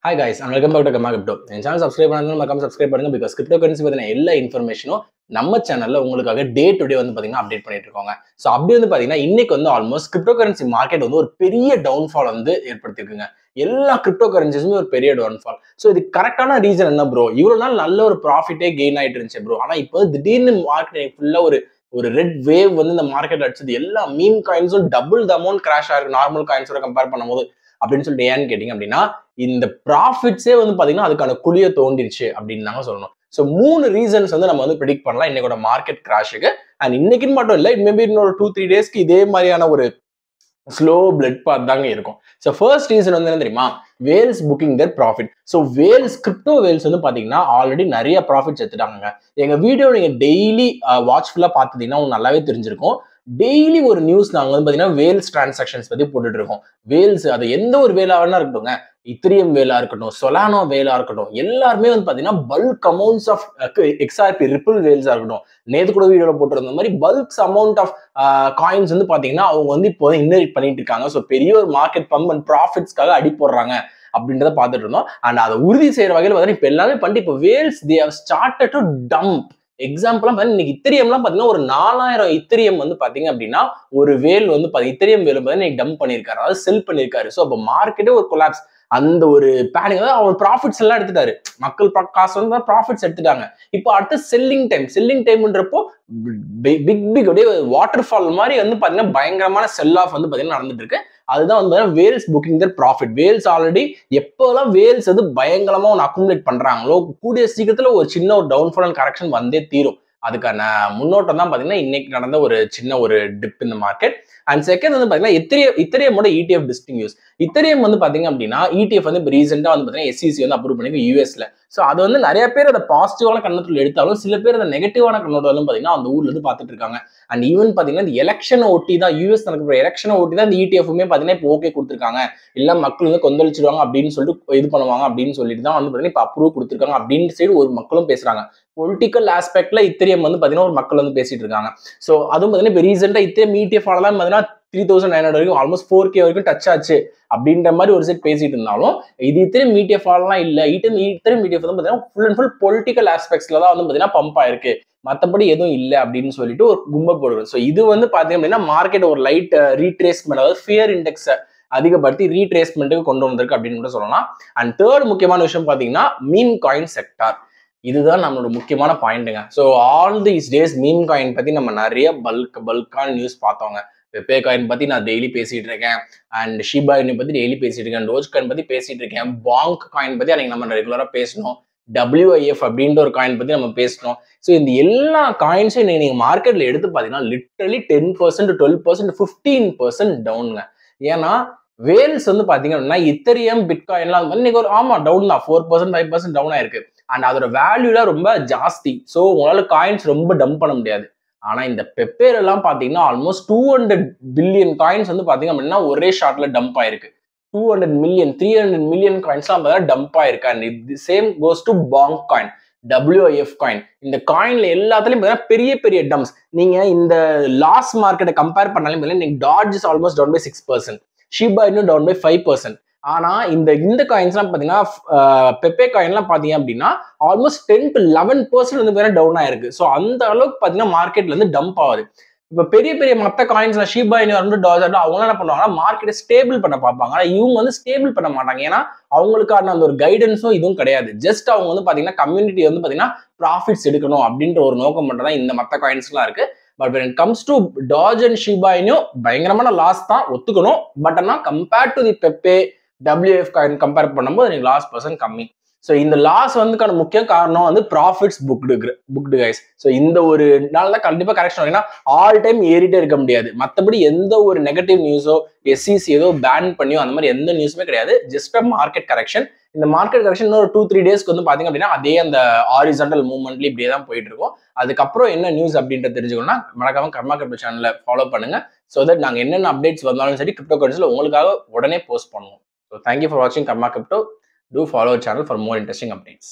Hi guys, and welcome back to Gamma Crypto. N channel subscribe பண்ணாதவங்க மறக்காம subscribe பண்ணுங்க because crypto currency பத்தின எல்லா இன்ஃபர்மேஷனும் நம்ம சேனல்ல உங்களுக்காக டே டு டே வந்து பாத்தீங்கன்னா அப்டேட் பண்ணிட்டு இருக்கோங்க. ஸோ அப்படி வந்து பாத்தீங்கன்னா இன்னைக்கு வந்து ஆல்மோஸ்ட் கிரிப்டோ கரன்சி மார்க்கெட் வந்து ஒரு பெரிய டவுன்ஃபால் வந்து ஏற்படுத்திருக்குங்க. எல்லா கிரிப்டோ கரன்சிஸுமே ஒரு பெரிய டவுன்ஃபால். ஸோ இது கரெக்டான ரீசன் என்ன ப்ரோ? இவ்வளவு நாள் நல்ல ஒரு ப்ராஃபிட்டே கெயின் ஆயிட்டு இருந்துச்சு ப்ரோ. ஆனா இப்போ திடீர்னு மார்க்கெட் ஃபுல்லா ஒரு ரெட் வேவ் வந்து இந்த மார்க்கெட் அடிச்சது. எல்லா மீம் காயின்ஸும் டபுள் த அமௌண்ட் கிராஷ் ஆயிருக்கு நார்மல் காயின்ஸோட கம்பேர் பண்ணும்போது அப்படின்னு சொல்லிட்டு ஏன்னு கேட்டீங்க அப்படின்னா இந்த ப்ராஃபிட்ஸே வந்து பாத்தீங்கன்னா அதுக்கான குழிய தோண்டிருச்சு அப்படின்னு தாங்க சொல்லணும். ஸோ 3 ரீசன்ஸ் வந்து நம்ம வந்து ப்ரெடிக்ட் பண்ணலாம் இன்னைக்கோட மார்க்கெட் கிராஷுக்கு. அண்ட் இன்னைக்குன்னு மட்டும் இல்லை, மேபி இன்னொரு 2-3 டேஸ்க்கு இதே மாதிரியான ஒரு ஸ்லோ பிளட் பாத் தாங்க இருக்கும். ஸோ ஃபர்ஸ்ட் ரீசன் வந்து என்ன தெரியுமா? Whales booking their profit. So whales crypto whales வந்து பாத்தீங்கன்னா ஆல்ரெடி நிறைய ப்ராஃபிட்ஸ் எடுத்துட்டாங்க. எங்க வீடியோ நீங்க டெய்லி வாட்ச்ஃபுல்லா பார்த்தீங்கன்னா உங்களுக்கு நல்லாவே தெரிஞ்சிருக்கும். டெய்லி ஒரு நியூஸ் நாங்க வந்து பாத்தீங்கன்னா வேல்ஸ் டிரான்சாக்ஷன்ஸ் பத்தி போட்டுட்டு இருக்கோம். வேல்ஸ் அது எந்த ஒரு வேலாவா இருக்கட்டும்ங்க, இத்திரியம் வேலா இருக்கட்டும், சொலானோ வேலா இருக்கட்டும், எல்லாருமே வந்து பாத்தீங்கன்னா bulk amounts of XRP ripple வேல்ஸா இருக்கட்டும், நேத்து கூட வீடியோல போட்டிருந்த மாதிரி பல்க்ஸ் அமௌண்ட் ஆஃப் காயின்ஸ் வந்து பாத்தீங்கன்னா அவங்க வந்து இப்போ இன்வெஸ்ட் பண்ணிட்டு இருக்காங்க. ஸோ பெரிய ஒரு மார்க்கெட் பம்ப் அண்ட் ப்ராஃபிட்ஸ்க்காக அடி போடுறாங்க அப்படின்றத பார்த்துட்டு இருந்தோம். அண்ட் அதை உறுதி செய்யற வகையில் பார்த்தீங்கன்னா இப்போ எல்லாமே பண்ணிட்டு இப்போ whales they have started to dump. எக்ஸாம்பிளா இன்னைக்கு இத்திரியம்லாம் பாத்தீங்கன்னா ஒரு 4000 இத்திரியம் வந்து பாத்தீங்க அப்படின்னா ஒரு வேல் வந்து இத்திரியம் வேல் பாத்தீங்கன்னா டம்ப் பண்ணிருக்காரு, அதாவது செல் பண்ணிருக்காரு. ஸோ அப்போ மார்க்கெட்டே ஒரு கொலாப்ஸ். அந்த ஒரு பேனிக், அதாவது அவர் ப்ராஃபிட்ஸ் எல்லாம் எடுத்துட்டாரு. மக்கள் காசு வந்து ப்ராஃபிட்ஸ் எடுத்துட்டாங்க. இப்போ அடுத்து செல்லிங் டைம்ன்றப்போ பிக் அப்படியே வாட்டர் ஃபால் மாதிரி வந்து பாத்தீங்கன்னா பயங்கரமான செல் ஆஃப் வந்து பாத்தீங்கன்னா நடந்துட்டு இருக்கு. அதுதான் வந்து Wales booking their profit. Wales already எப்போல்லாம் வேல்ஸ் வந்து பயங்கரமா ஒன்று அக்குமுலேட் பண்றாங்களோ கூடிய சீக்கிரத்துல ஒரு சின்ன ஒரு டவுன்ஃபால் அண்ட் கரெக்ஷன் வந்தே தீரும். அதுக்கான முன்னோட்டம் தான் பாத்தீங்கன்னா இன்னைக்கு நடந்த ஒரு சின்ன ஒரு டிப் இந்த மார்க்கெட். அண்ட் செகண்ட் வந்து பாத்தீங்கன்னா இத்தரியமோட இடிஎஃப் டிஸ்டிங் யூஸ். இத்தரியம் வந்து பாத்தீங்க அப்படின்னா இடிஎஃப் வந்து இப்போ ரீசெண்டா வந்து பாத்தீங்கன்னா எஸ்இசி வந்து அப்ரூவ் பண்ணி யூஎஸ்ல. ஸோ அது வந்து நிறைய பேர் அதை பாசிட்டிவான கண்ணத்துல எடுத்தாலும் சில பேர் அதை நெகட்டிவான கண்ணோட்டம் பாத்தீங்கன்னா அந்த ஊர்ல இருந்து பாத்துட்டு இருக்காங்க. அண்ட் ஈவன் பாத்தீங்கன்னா இந்த எலெக்ஷனை ஒட்டி தான் யூஎஸ் நடக்கிற எலெக்ஷனை ஒட்டி தான் இந்த இடிஎஃப்மே பாத்தீங்கன்னா இப்போ ஓகே கொடுத்துருக்காங்க. இல்ல மக்கள் வந்து கொந்தளிச்சிடுவாங்க அப்படின்னு சொல்லிட்டு இது பண்ணுவாங்க அப்படின்னு சொல்லிட்டு தான் வந்து பாத்தீங்கன்னா இப்போ அப்ரூவ் கொடுத்துருக்காங்க அப்படின்னு சைடு ஒரு மக்களும் பேசுறாங்க. பொலிட்டிக்கல் ஆஸ்பெக்ட்ல இத்திரியம் வந்து பாத்தீங்கன்னா ஒரு மக்கள் வந்து பேசிட்டு இருக்காங்க. ஸோ அதுவும் பாத்தீங்கன்னா இப்போ ரீசெண்டா இத்திரியம் இடிஎஃப் ஆனதான் பாத்தீங்கன்னா 3900 வரைக்கும் ஆல்மோஸ்ட் 4K வரைக்கும் டச் ஆச்சு அப்படின்ற மாதிரி ஒரு செட் பேசிட்டு இருந்தாலும் இது இத்திரியம் இடிஎஃப் ஆலாம் இல்ல. இத்திரியம் இடிஎஃப் வந்து பாத்தீங்கன்னா ஃபுல் அண்ட் ஃபுல் பொலிட்டிக்கல் ஆஸ்பெக்ட்ஸ்ல தான் வந்து பாத்தீங்கன்னா பம்ப் ஆயிருக்கு, மற்றபடி எதுவும் இல்லை அப்படின்னு சொல்லிட்டு ஒரு கும்பல் போடுறது. ஸோ இது வந்து பாத்தீங்க அப்படின்னா மார்க்கெட் ஒரு லைட் ரீட்ரேஸ்மெண்ட், அதாவது ஃபியர் இண்டெக்ஸ் அதிகப்படுத்தி ரீட்ரேஸ்மெண்ட்டுக்கு கொண்டு வந்திருக்கு அப்படின்னு கூட சொல்லலாம். அண்ட் தேர்ட் முக்கியமான விஷயம் பாத்தீங்கன்னா மீம் காயின் செக்டார். இதுதான் நம்மளோட முக்கியமான பாயிண்ட்டுங்க. So all these days meme coin பத்தி நம்ம நிறைய பல்கான நியூஸ் பார்த்தோங்க. பெப்பே காயின் பத்தி நான் டெய்லி பேசிட்டு இருக்கேன். அண்ட் ஷிபா இனி பத்தி டெய்லி பேசிட்டு இருக்கேன். டோஜ் காயின் பத்தி பேசிட்டு இருக்கேன். பாங்க் காயின் பத்தி அன்னைக்கு நம்ம ரெகுலரா பேசணும். WIF அப்படின்ற ஒரு காயின் பத்தி நம்ம பேசணும். ஸோ இந்த எல்லா காயின்ஸும் நீங்க மார்க்கெட்ல எடுத்து பாத்தீங்கன்னா லிட்டரலி 10%, 12%, 15% டவுனுங்க. ஏன்னா வேல்ஸ் வந்து பாத்தீங்க அப்படின்னா இத்தரியம் பிட்காயின்லாம் இன்னைக்கு ஒரு டவுன் தான், 4%, 5% டவுன் ஆயிருக்கு. அண்ட் அதோட வேல்யூல ரொம்ப ஜாஸ்தி. ஸோ உங்களால காயின்ஸ் ரொம்ப டம்ப் பண்ண முடியாது. ஆனா இந்த பெப்பேர் எல்லாம் பாத்தீங்கன்னா ஆல்மோஸ்ட் 200 பில்லியன் காயின்ஸ் வந்து பாத்தீங்க அப்படின்னா ஒரே ஷாட்ல டம்ப் ஆயிருக்கு. 200 மில்லியன் 300 மில்லியன் காயின்ஸ்லாம் டம்ப் ஆயிருக்கு. And same goes to bank coin, WIF coin. இந்த காயின்ல எல்லாத்துலயும் பெரிய பெரிய டம்ப்ஸ். நீங்க இந்த லாஸ் மார்க்கெட்டை கம்பேர் பண்ணாலும் இன்னைக்கு டாஜ் இஸ் ஆல்மோஸ்ட் டவுன் பை 6%, ஷிபா இன்னும் டவுன் பை 5%. ஆனா இந்த காயின்ஸ்லாம் பாத்தீங்கன்னா பெப்பே காயின்லாம் பாத்தீங்க அப்படின்னா ஆல்மோஸ்ட் 10 to 11% வந்து டவுன் ஆயிருக்கு. ஸோ அந்த அளவுக்கு பாத்தீங்கன்னா மார்க்கெட்ல இருந்து டம்ப் ஆகுது. இப்ப பெரிய பெரிய மற்ற காயின்ஸ்ல ஷிபா இனி டாஜ் அவங்க என்ன பண்ணுவாங்கன்னா மார்க்கெட்டை ஸ்டேபிள் பண்ண பார்ப்பாங்க. ஆனா இவங்க வந்து ஸ்டேபிள் பண்ண மாட்டாங்க. ஏன்னா அவங்களுக்கான அந்த ஒரு கைடன்ஸும் இதுவும் கிடையாது. ஜஸ்ட் அவங்க வந்து பாத்தீங்கன்னா கம்யூனிட்டி வந்து பாத்தீங்கன்னா ப்ராஃபிட்ஸ் எடுக்கணும் அப்படின்ற ஒரு நோக்கம் மட்டும் தான் இந்த மற்ற காயின்ஸ்லாம் இருக்கு. But when it comes to Doge and Shiba இனியும் பயங்கரமான லாஸ் தான் ஒத்துக்கணும். பட் ஆனா compared to the Pepe WIF coin compare பண்ணும்போது எனக்கு லாஸ் பர்சன்ட் கம்மி. ஸோ இந்த லாஸ் வந்துக்கான முக்கிய காரணம் வந்து ப்ராஃபிட்ஸ் புக்டு கைஸ். ஸோ இந்த ஒரு நாள் தான் கண்டிப்பா கரெக்ஷன். ஏன்னா ஆல் டைம் ஏறிட்டே இருக்க முடியாது. மற்றபடி எந்த ஒரு நெகட்டிவ் நியூஸோ எஸ்இசி ஏதோ பேன் பண்ணியோ அந்த மாதிரி எந்த நியூஸுமே கிடையாது. Just market correction. இந்த மார்க்கெட் கரெக்ஷன் இன்னொரு 2-3 டேஸ்க்கு வந்து பாத்தீங்க அப்படின்னா அதே அந்த ஹாரிசான்டல் மூவ்மெண்ட்ல இப்படியே தான் போயிட்டு இருக்கும். அதுக்கப்புறம் என்ன நியூஸ் அப்படின்றத தெரிஞ்சுக்கணும்னா மறக்காம கர்மா கிரிப்டோ சேனலை ஃபாலோ பண்ணுங்க. ஸோ தட் நாங்கள் என்னென்ன அப்டேட்ஸ் வந்தாலும் சரி கிரிப்டோ கரன்சியில் உங்களுக்காக உடனே போஸ்ட் பண்ணுவோம். So thank you for watching Karma Crypto. Do follow our channel for more interesting updates.